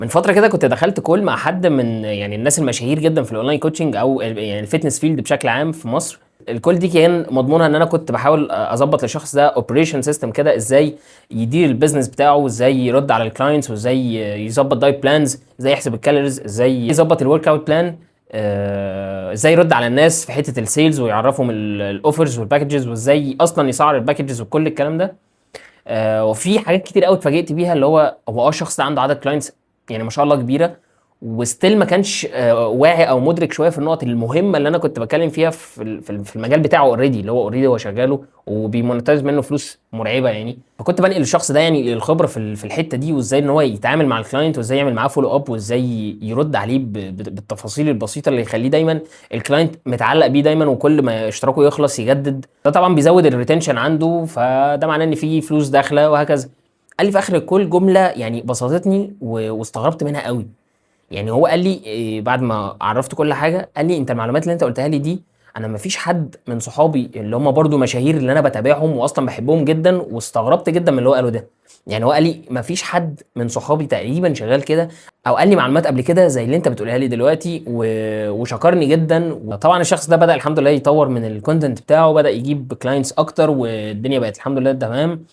من فتره كده كنت دخلت كول مع حد من يعني الناس المشاهير جدا في الاونلاين كوتشنج او يعني الفيتنس فيلد بشكل عام في مصر. الكول دي كان مضمونها ان انا كنت بحاول اظبط للشخص ده اوبريشن سيستم كده، ازاي يدير البيزنس بتاعه، ازاي يرد على الكلاينتس، وازاي يظبط دايت بلانز، ازاي يحسب الكالوريز، ازاي يظبط الورك اوت بلان، ازاي يرد على الناس في حته السيلز ويعرفهم الاوفرز والباكجز، وازاي اصلا يسعر الباكجز وكل الكلام ده. وفي حاجات كتير قوي اتفاجئت بيها، اللي هو الشخص ده عنده عدد كلاينتس يعني ما شاء الله كبيره، وستيل ما كانش واعي او مدرك شويه في النقط المهمه اللي انا كنت بتكلم فيها في المجال بتاعه اوريدي، اللي هو اوريدي هو شغاله وبيمونتايز منه فلوس مرعبه يعني. فكنت بنقل الشخص ده يعني الخبره في الحته دي، وازاي ان هو يتعامل مع الكلاينت، وازاي يعمل معاه فولو اب، وازاي يرد عليه بالتفاصيل البسيطه اللي يخليه دايما الكلاينت متعلق بيه دايما، وكل ما اشتراكه يخلص يجدد. ده طبعا بيزود الريتنشن عنده، فده معناه ان في فلوس داخله وهكذا. قال لي في اخر الكل جمله يعني بسطتني واستغربت منها قوي. يعني هو قال لي بعد ما عرفت كل حاجه، قال لي انت المعلومات اللي انت قلتها لي دي، انا ما فيش حد من صحابي اللي هم برضو مشاهير اللي انا بتابعهم واصلا بحبهم جدا، واستغربت جدا من اللي هو قاله ده. يعني هو قال لي ما فيش حد من صحابي تقريبا شغال كده، او قال لي معلومات قبل كده زي اللي انت بتقولها لي دلوقتي، وشكرني جدا. وطبعا الشخص ده بدأ الحمد لله يطور من الكونتنت بتاعه، بدأ يجيب كلاينتس اكتر، والدنيا بقت الحمد لله تمام.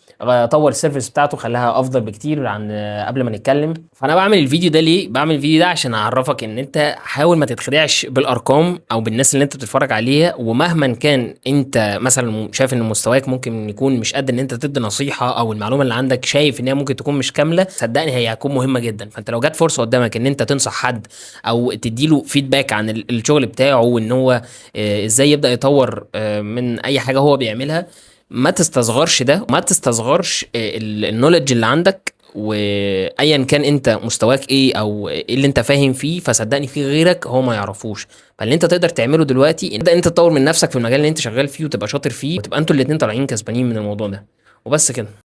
طور السيرفيس بتاعته، خلاها افضل بكتير عن قبل ما نتكلم. فانا بعمل الفيديو ده ليه؟ بعمل الفيديو ده عشان اعرفك ان انت حاول ما تتخدعش بالارقام او بالناس اللي انت بتتفرج عليها. ومهما كان انت مثلا شايف ان مستواك ممكن يكون مش قد ان انت تدي نصيحه، او المعلومه اللي عندك شايف ان هي ممكن تكون مش كامله، صدقني هي هتكون مهمه جدا. فانت لو جت فرصه قدامك ان انت تنصح حد او تديله فيدباك عن الشغل بتاعه، وان هو ازاي يبدا يطور من اي حاجه هو بيعملها، ما تستصغرش ده، وما تستصغرش النولج اللي عندك. وايا كان انت مستواك ايه او ايه اللي انت فاهم فيه، فصدقني في غيرك هو ما يعرفوش. فاللي انت تقدر تعمله دلوقتي ان انت تطور من نفسك في المجال اللي انت شغال فيه وتبقى شاطر فيه، وتبقى انتوا الاتنين طالعين كسبانين من الموضوع ده. وبس كده.